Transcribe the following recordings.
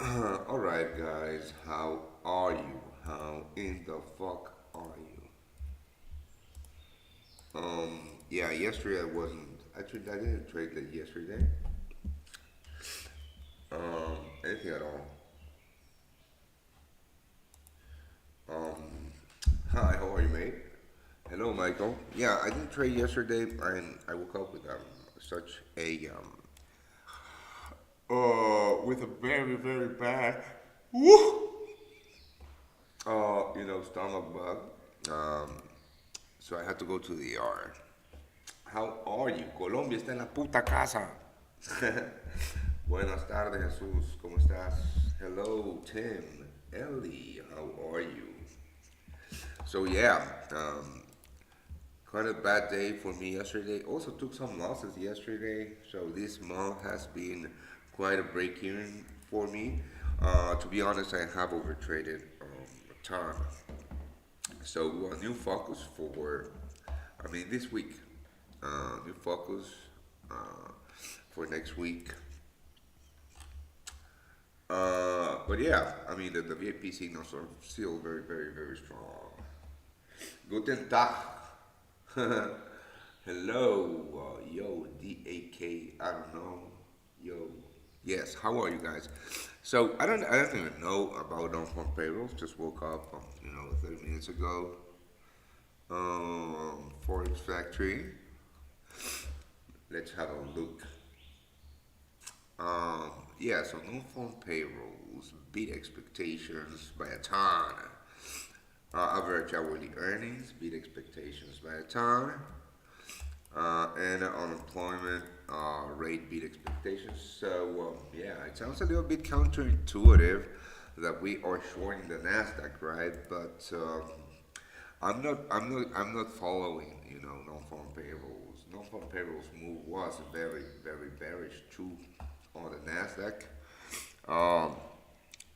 Alright, guys, how are you? How in the fuck are you? Yeah, yesterday I wasn't. Actually, I didn't trade that yesterday. Anything at all. Um, Hi, how are you, mate? Hello, Michael. Yeah, I didn't trade yesterday, and I woke up with such a with a very very bad woo stomach bug. So I had to go to the ER. How are you? Colombia está en la puta casa. Buenas tardes, Jesús. ¿Cómo estás? Hello, Tim. Ellie, how are you? So yeah, quite a bad day for me yesterday. Also took some losses yesterday. So this month has been quite a break even for me. To be honest, I have overtraded a ton. So new focus for, this week. New focus for next week. But yeah, the VIP signals are still very, very, very strong. Guten Tag. Hello, yo, DAK. I don't know, yo. Yes, how are you guys? So I don't even know about non-farm payrolls. Just woke up, 30 minutes ago. Forex Factory. Let's have a look. Um, yeah, so non-farm payrolls beat expectations by a ton. Average hourly earnings beat expectations by a ton. And unemployment rate beat expectations. So yeah, it sounds a little bit counterintuitive that we are shorting the Nasdaq, right? But I'm not following, non-farm payrolls. Non-farm payrolls move was very, very bearish too on the Nasdaq. Um,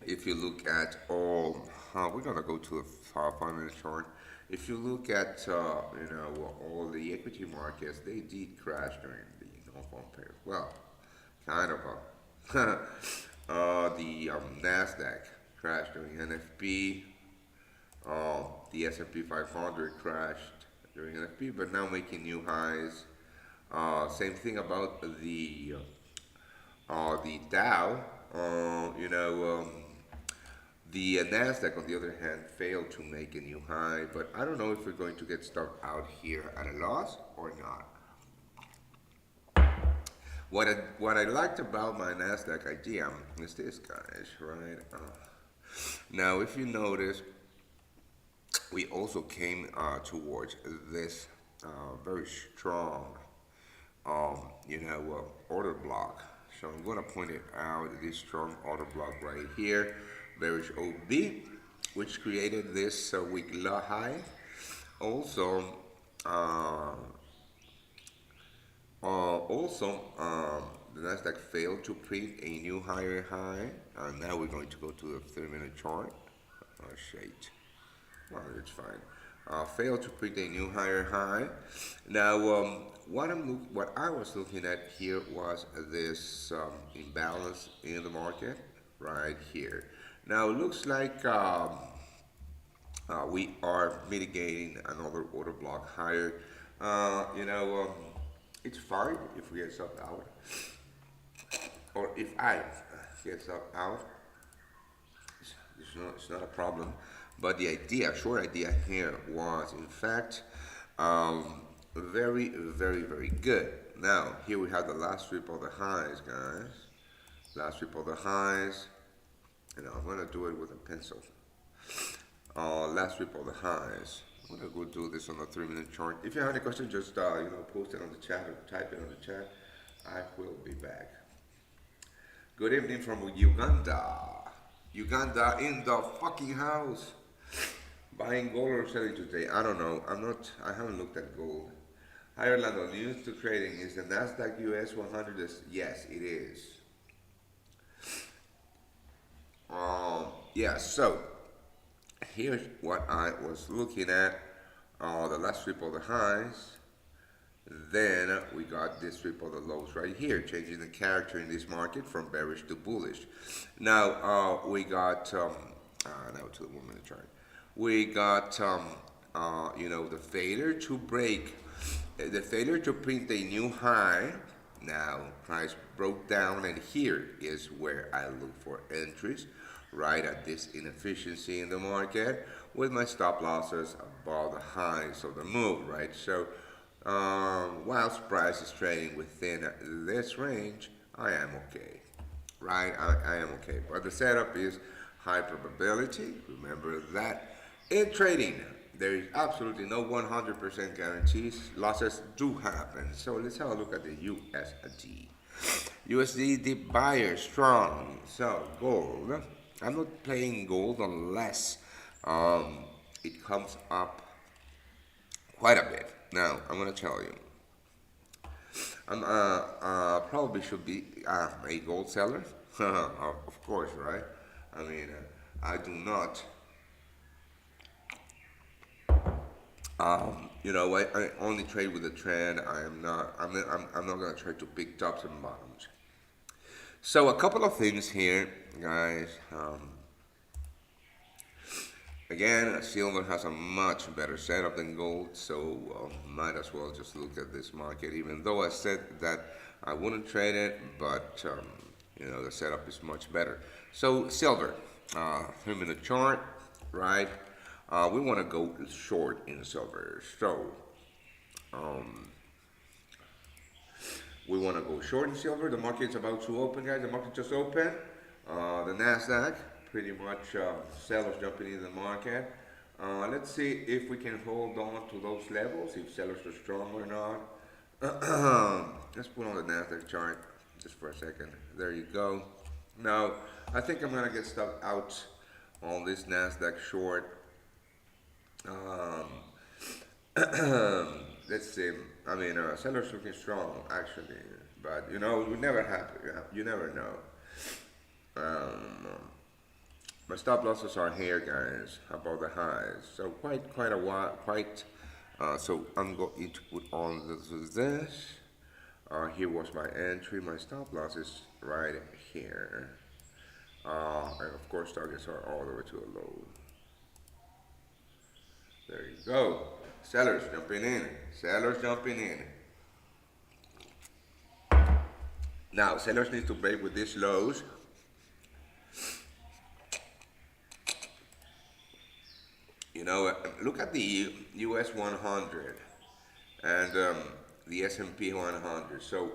if you look at all, we're gonna go to the 5 minute chart. If you look at all the equity markets, they did crash during the non-farm payroll. Well, kind of a the Nasdaq crashed during NFP. The S&P 500 crashed during NFP, but now making new highs. Same thing about the Dow. The Nasdaq, on the other hand, failed to make a new high, but I don't know if we're going to get stuck out here at a loss or not. What I liked about my Nasdaq idea is this, guys, right? Now, if you notice, we also came towards this very strong, order block. So I'm going to point it out, this strong order block right here, bearish OB, which created this week low high. Also, uh, the Nasdaq failed to print a new higher high. Now we're going to go to the 3 minute chart. Shade. Well, it's fine. Failed to print a new higher high. Now, what I was looking at here was this imbalance in the market right here. Now, it looks like we are mitigating another order block higher. It's fine if we get sub out, or if I get sub out. It's not a problem. But the idea, short idea here was, in fact, very, very, very good. Now, here we have the last strip of the highs, guys. Last strip of the highs. I'm going to do it with a pencil. Last strip of the highs. I'm going to go do this on the 3 minute chart. If you have any questions, just post it on the chat or type it on the chat. I will be back. Good evening from Uganda. Uganda in the fucking house. Buying gold or selling today? I don't know. I haven't looked at gold. Hi Orlando, news to trading. Is the NASDAQ US 100? Yes, it is. Yeah, so here's what I was looking at. The last strip of the highs. Then we got this triple the lows right here, changing the character in this market from bearish to bullish. Now we got now to the 1 minute chart. We got the failure to break, the failure to print a new high. Now price broke down, and here is where I look for entries, right at this inefficiency in the market, with my stop losses above the highs of the move, right? So whilst price is trading within this range, I am okay, right? I am okay. But the setup is high probability. Remember that in trading, there is absolutely no 100% guarantees. Losses do happen. So let's have a look at the USD. USD deep buyer strong. So gold. I'm not playing gold unless it comes up quite a bit. Now I'm gonna tell you. I'm probably should be a gold seller, of course, right? I mean, I do not. I only trade with the trend. I am not. I'm not gonna try to pick tops and bottoms. So a couple of things here, guys. Again, silver has a much better setup than gold, so might as well just look at this market. Even though I said that I wouldn't trade it, but the setup is much better. So silver, 3 minute chart, right? We want to go short in silver, so we want to go short in silver. The market's about to open, guys. The market just opened. The NASDAQ, pretty much sellers jumping in the market. Let's see if we can hold on to those levels, if sellers are strong or not. Let's put on the NASDAQ chart just for a second. There you go. Now, I think I'm going to get stuck out on this NASDAQ short. Let's see. I mean, sellers looking strong actually, but you never have. You never know. My stop losses are here, guys, above the highs. So quite a while. So I'm going to put on this. Here was my entry. My stop loss is right here, and of course targets are all the way to a low. There you go. Sellers jumping in. Sellers jumping in. Now, sellers need to break with these lows. Look at the US 100 and the S&P 100. So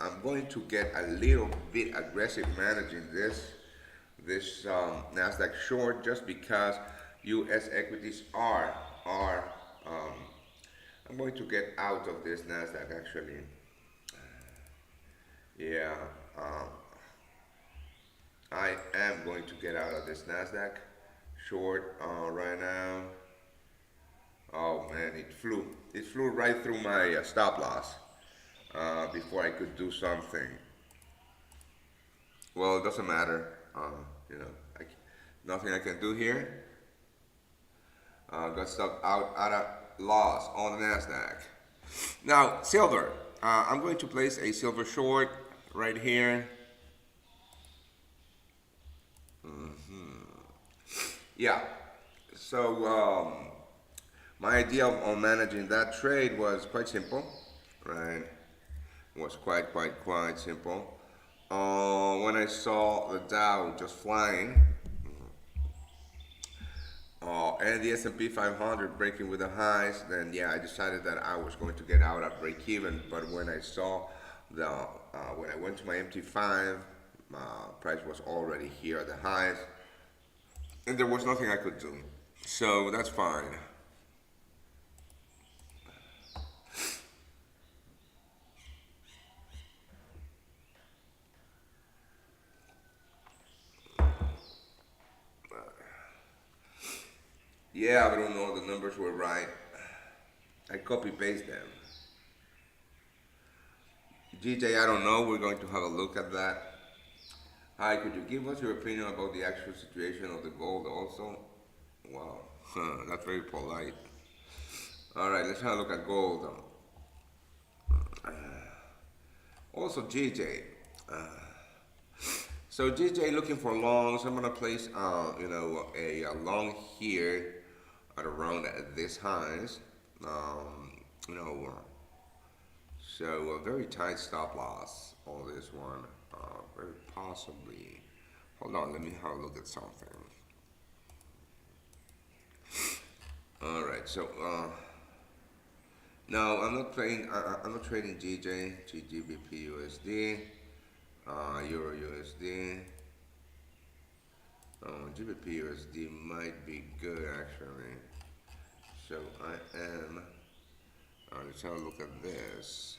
I'm going to get a little bit aggressive managing this NASDAQ short, just because U.S. equities are. I'm going to get out of this NASDAQ actually. Yeah, I am going to get out of this NASDAQ short right now. Oh man, it flew. It flew right through my stop loss before I could do something. Well, it doesn't matter. Nothing I can do here. Got stuck out at a loss on the NASDAQ. Now, silver. I'm going to place a silver short right here. Yeah. So my idea on managing that trade was quite simple, right? It was quite simple. When I saw the Dow just flying, and the S&P 500 breaking with the highs, then yeah, I decided that I was going to get out at break even. But when I saw when I went to my MT5, price was already here at the highs, and there was nothing I could do. So that's fine. Yeah, I don't know, the numbers were right. I copy paste them. GJ, I don't know, we're going to have a look at that. Hi, could you give us your opinion about the actual situation of the gold also? Wow, that's very polite. Alright, let's have a look at gold. Also GJ. So GJ looking for longs. I'm gonna place, a long here at around this highs. Um, you know, uh, so a very tight stop loss on this one. Very possibly. Hold on, let me have a look at something. All right, so no, I'm not playing. I'm not trading GJ, GBP USD, Euro USD. GBP USD might be good actually. So I am. Let's have a look at this.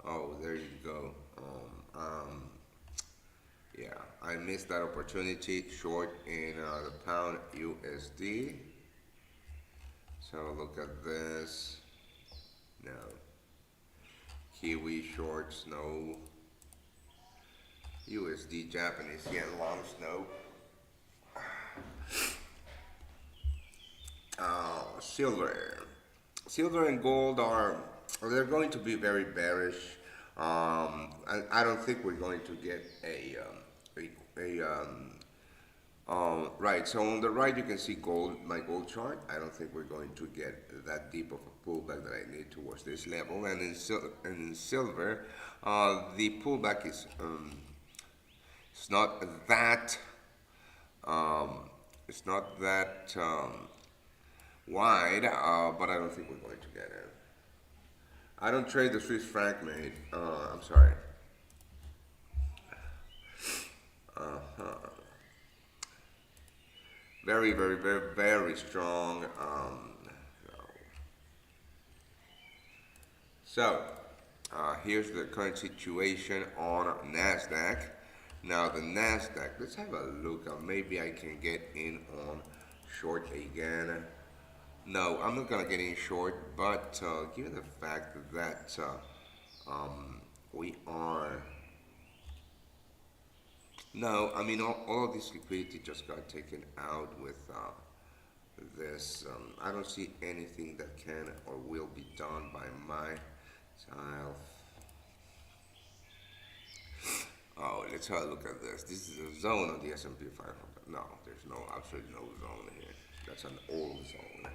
Oh, there you go. Yeah, I missed that opportunity. Short in the pound USD. So look at this. No. Kiwi shorts, no. USD Japanese yen longs, no. Silver. Silver and gold are, they're going to be very bearish. I don't think we're going to get right. So on the right you can see gold, my gold chart. I don't think we're going to get that deep of a pullback that I need towards this level. And in silver, the pullback is it's not that um, it's not that wide, but I don't think we're going to get it. I don't trade the Swiss franc, mate. I'm sorry. Very, very, very, very strong. So, here's the current situation on NASDAQ. Now, the NASDAQ, let's have a look. Maybe I can get in on short again. No, I'm not going to get in short, but given the fact that we are. No, I mean, all of this liquidity just got taken out with this. I don't see anything that can or will be done by my style. Oh, let's have a look at this. This is a zone on the S&P 500. No, there's absolutely no zone here. That's an old zone.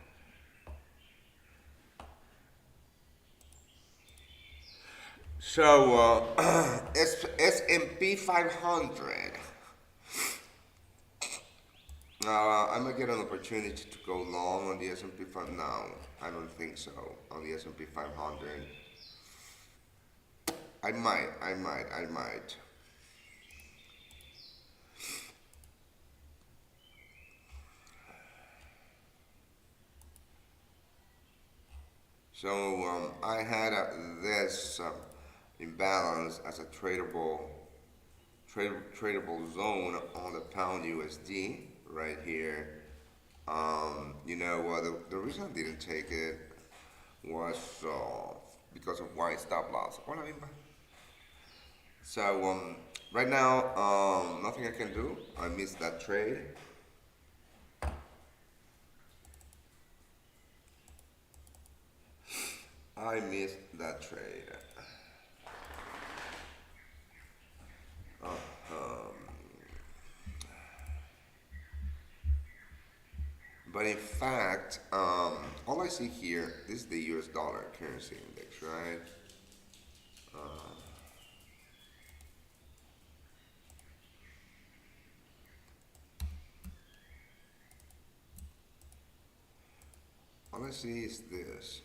So S&P 500. I'm gonna get an opportunity to go long on the S&P 500. No, I don't think so. On the S&P 500, I might. So I had this imbalance as a tradable zone on the pound USD right here. The reason I didn't take it was because of wide stop loss. What I mean by so right now, nothing I can do. I missed that trade. I missed that trade. But in fact, all I see here, this is the US dollar currency index, right? All I see is this.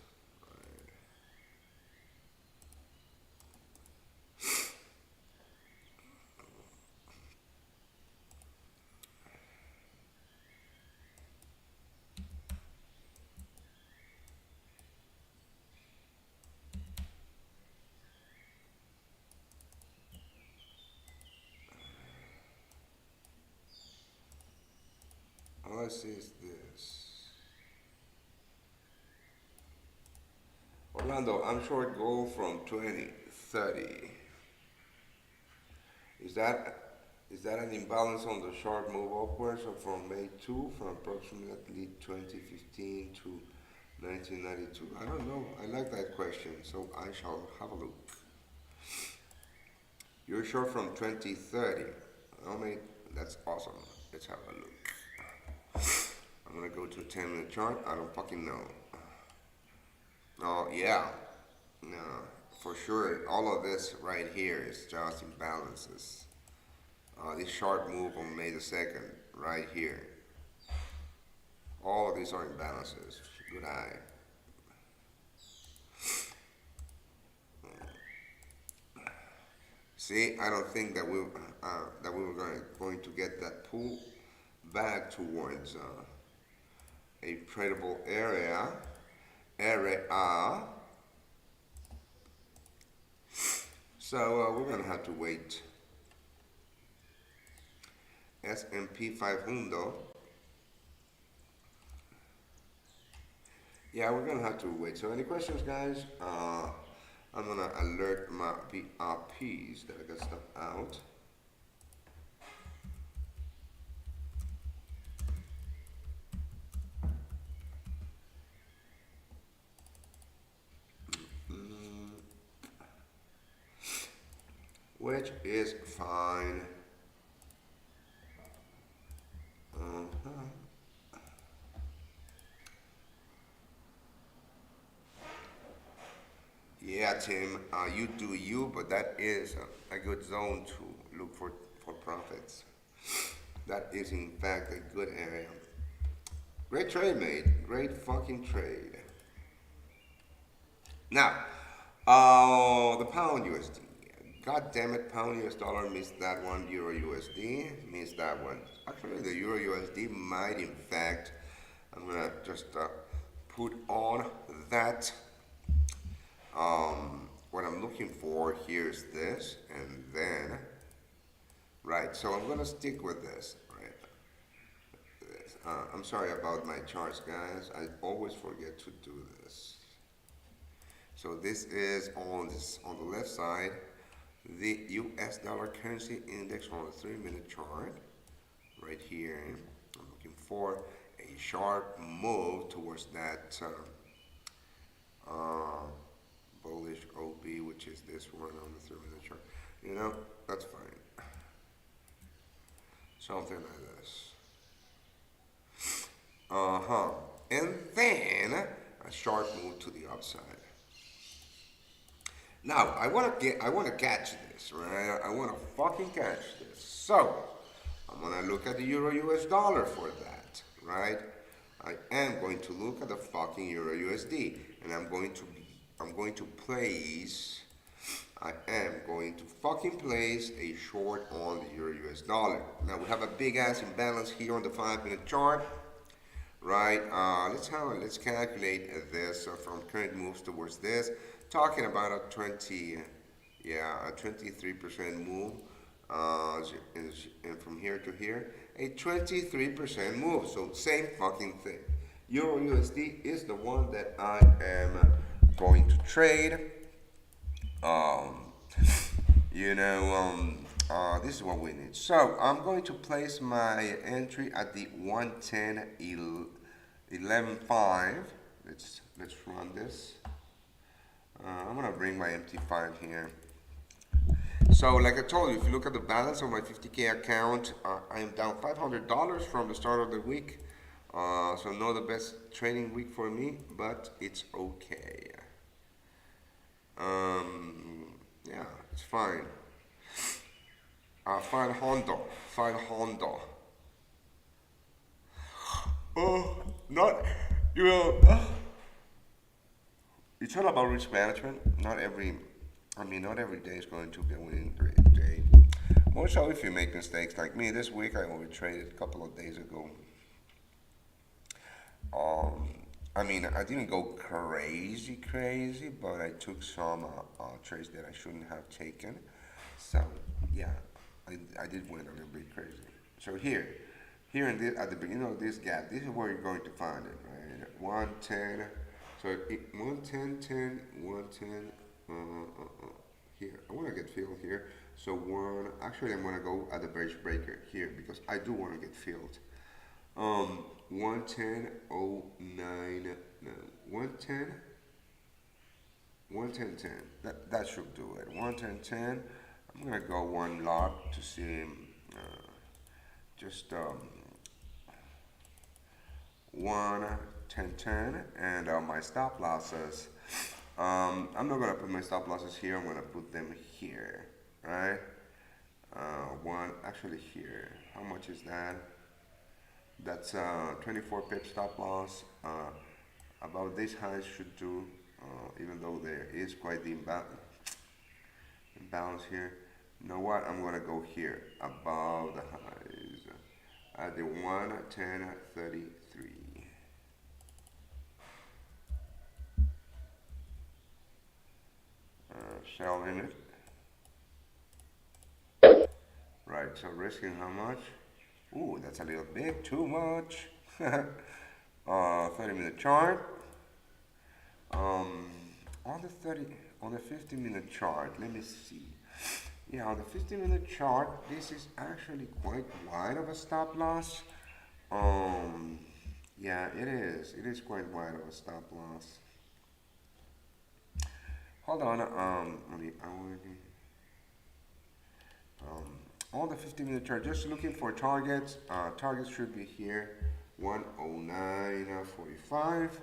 All I see is this. Orlando, I'm short gold from 2030. Is that is that an imbalance on the sharp move upwards or from May 2 from approximately 2015 to 1992. I don't know. I like that question, so I shall have a look. You're short from 2030. How many? That's awesome. Let's have a look. I'm gonna go to a 10-minute chart. I don't fucking know. Oh, yeah. No, for sure. All of this right here is just imbalances. This sharp move on May the 2nd, right here. All of these are imbalances. Good eye. See, I don't think that we were going to get that pull back towards a tradable area. So we're gonna have to wait. S&P 500. Yeah, we're gonna have to wait. So any questions, guys? I'm gonna alert my PRPs that I got stuff out. Which is fine. Yeah, Tim, you do you, but that is a good zone to look for profits. That is, in fact, a good area. Great trade, mate. Great fucking trade. Now, the pound USD. God damn it, pound US dollar missed that one. Euro USD missed that one. Actually, the Euro USD might, in fact, I'm gonna just put on that. What I'm looking for here is this, and then, right. So I'm gonna stick with this, right. I'm sorry about my charts, guys. I always forget to do this. So this is on the left side, the US dollar currency index on the 3-minute chart, right here. I'm looking for a sharp move towards that bullish OB, which is this one on the 3-minute chart. You know, that's fine. Something like this. And then a sharp move to the upside. Now, I want to catch this, right? I want to fucking catch this. So, I'm going to look at the Euro US dollar for that, right? I am going to look at the fucking Euro USD, and I am going to fucking place a short on the Euro US dollar. Now, we have a big ass imbalance here on the 5-minute chart, right? Let's calculate this from current moves towards this. Talking about a 23% move, and from here to here, a 23% move. So same fucking thing. Euro USD is the one that I am going to trade. This is what we need. So I'm going to place my entry at the 110.11.5. Let's run this. I'm gonna bring my MT5 here. So like I told you, if you look at the balance on my 50K account, I am down $500 from the start of the week. So not the best trading week for me, but it's okay. Yeah, it's fine. Fine Honda. Oh, not, you know, it's all about risk management. Not every day is going to be a winning day. More so if you make mistakes like me. This week I only traded a couple of days ago. I didn't go crazy, but I took some trades that I shouldn't have taken. So yeah, I did win a little bit crazy. So here in this, at the beginning of this gap, this is where you're going to find it, right? 110. So 110, 110. Here, I want to get filled here. So actually I'm going to go at the bearish breaker here because I do want to get filled. 110.09 no, 110, 110.10. That should do it. 110.10. I'm gonna go one lot to see just 110.10, and my stop losses. I'm not gonna put my stop losses here. I'm gonna put them here, right? One actually here. How much is that? That's 24 pip stop loss. About this high should do, even though there is quite the imbalance here. You know what? I'm gonna go here above the highs at the 110.33. Sell limit. Right, so risking how much? Ooh, that's a little bit too much. 30-minute chart. On the 50-minute chart, let me see. Yeah, on the 50-minute chart, this is actually quite wide of a stop loss. Yeah, it is. It is quite wide of a stop loss. Hold on. On the hourly. On the 50-minute chart, just looking for targets. Targets should be here, 109.45.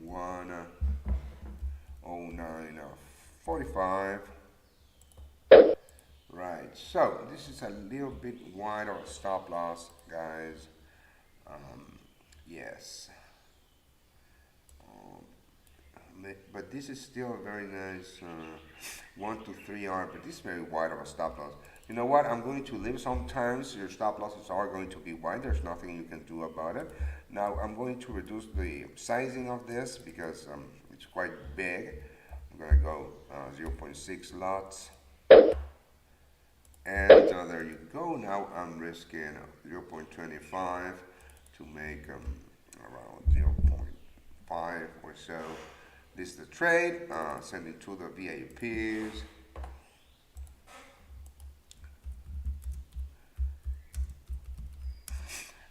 109.45. Right, so this is a little bit wide of a stop loss, guys. Yes. But this is still a very nice 1 to 3 hour, but this is very wide of a stop loss. You know what? I'm going to leave. Sometimes your stop losses are going to be wide. There's nothing you can do about it. Now I'm going to reduce the sizing of this because it's quite big. I'm going to go 0.6 lots. And there you go. Now I'm risking 0.25 to make around 0.5 or so. This is the trade. Send it to the VIPs.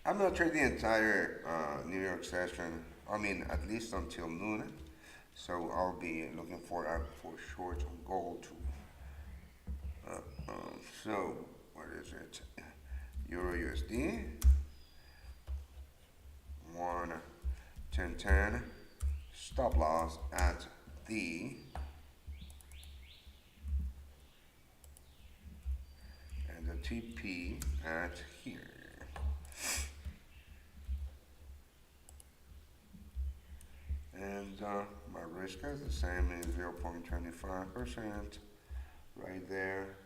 I'm gonna trade the entire New York session. I mean, at least until noon. So I'll be looking for shorts on gold too. So what is it? Euro USD 110.10. Stop loss at the and the TP at here. And my risk is the same as 0.25% right there.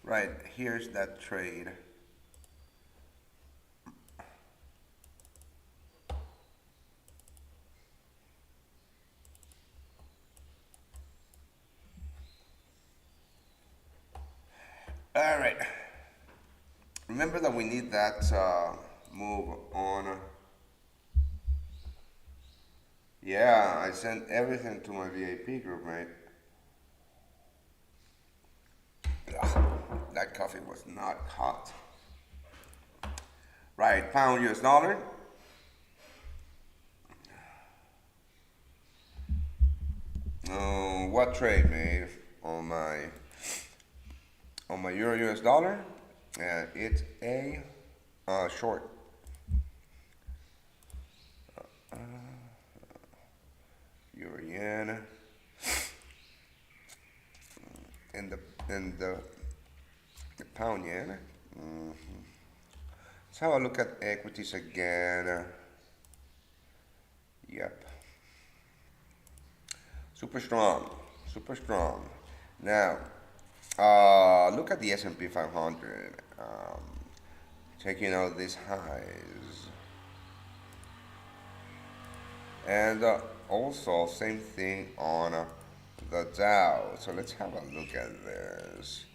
Right, here's that trade. All right. Remember that we need that move on. Yeah, I sent everything to my VIP group, mate. Ugh, that coffee was not hot. Right, pound US dollar. What trade made on my Euro US dollar? It's a short. Euro yen. And the pound yen. Let's have a look at equities again. Yep. Super strong. Super strong. Now, look at the S&P 500. Checking out these highs. And also, same thing on the Dow. So let's have a look at this.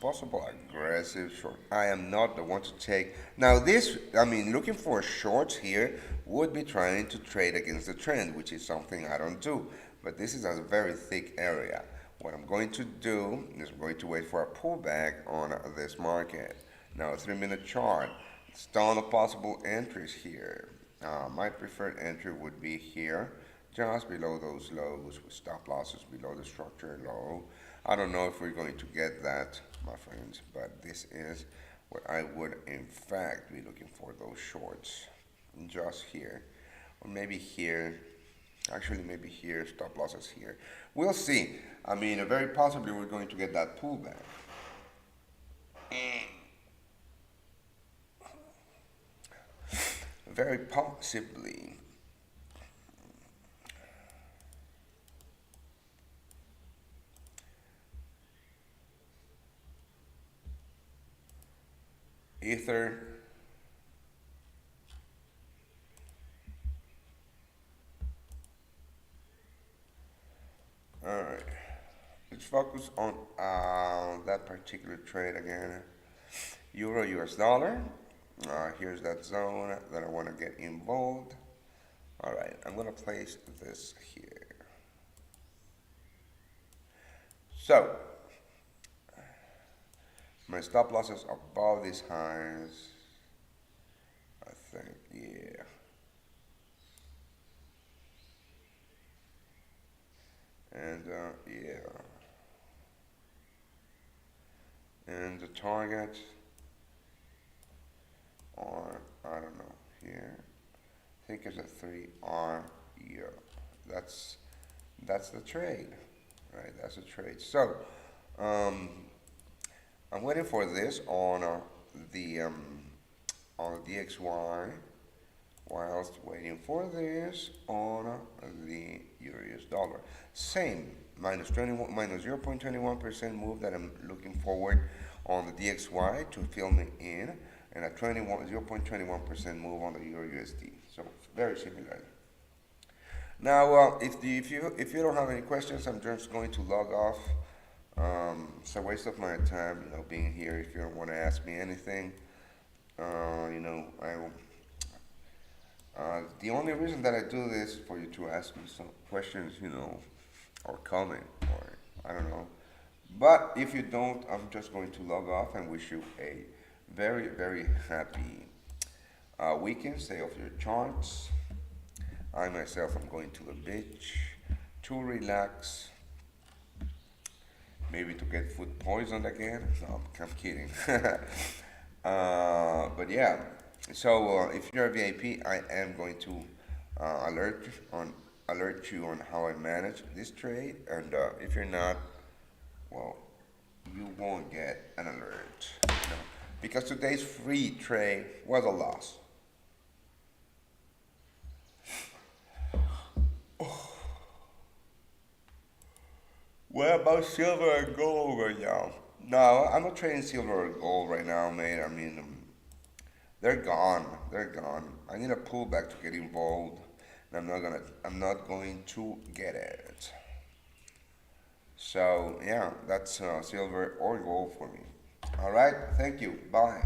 possible aggressive short. I am not the one to take. Now this, I mean, looking for shorts here would be trying to trade against the trend, which is something I don't do. But this is a very thick area. What I'm going to do is I'm going to wait for a pullback on this market. Now, a 3-minute chart. It's ton of possible entries here. My preferred entry would be here, just below those lows with stop losses below the structure low. I don't know if we're going to get that, my friends, but this is what I would in fact be looking for, those shorts. Just here, or maybe here. Actually, maybe here, stop losses here. We'll see. I mean, very possibly we're going to get that pullback. Very possibly. Ether. All right. Let's focus on that particular trade again. Euro US dollar. Here's that zone that I want to get involved. All right, I'm going to place this here. So, my stop loss is above these highs. I think, yeah. And, yeah. And the target, or I don't know, here. I think it's a 3R euro. That's the trade, right? That's the trade. So, I'm waiting for this on the DXY, whilst waiting for this on the Euro US dollar. Same, minus 0.21% move that I'm looking forward on the DXY to fill me in, and a 0.21% move on the Euro USD. So very similar. Now, if you don't have any questions, I'm just going to log off. It's a waste of my time, being here. If you don't want to ask me anything, I will. The only reason that I do this is for you to ask me some questions, or comment, or I don't know. But if you don't, I'm just going to log off and wish you a very, very happy weekend. Stay off your charts. I myself am going to the beach to relax. Maybe to get food poisoned again. No, I'm kidding. But yeah, so if you're a VIP, I am going to alert you on how I manage this trade, and if you're not, well, you won't get an alert, because today's free trade was a loss. What about silver and gold right now? No, I'm not trading silver or gold right now, mate. I mean, they're gone. They're gone. I need a pullback to get involved, and I'm not going to get it. So yeah, that's silver or gold for me. All right. Thank you. Bye.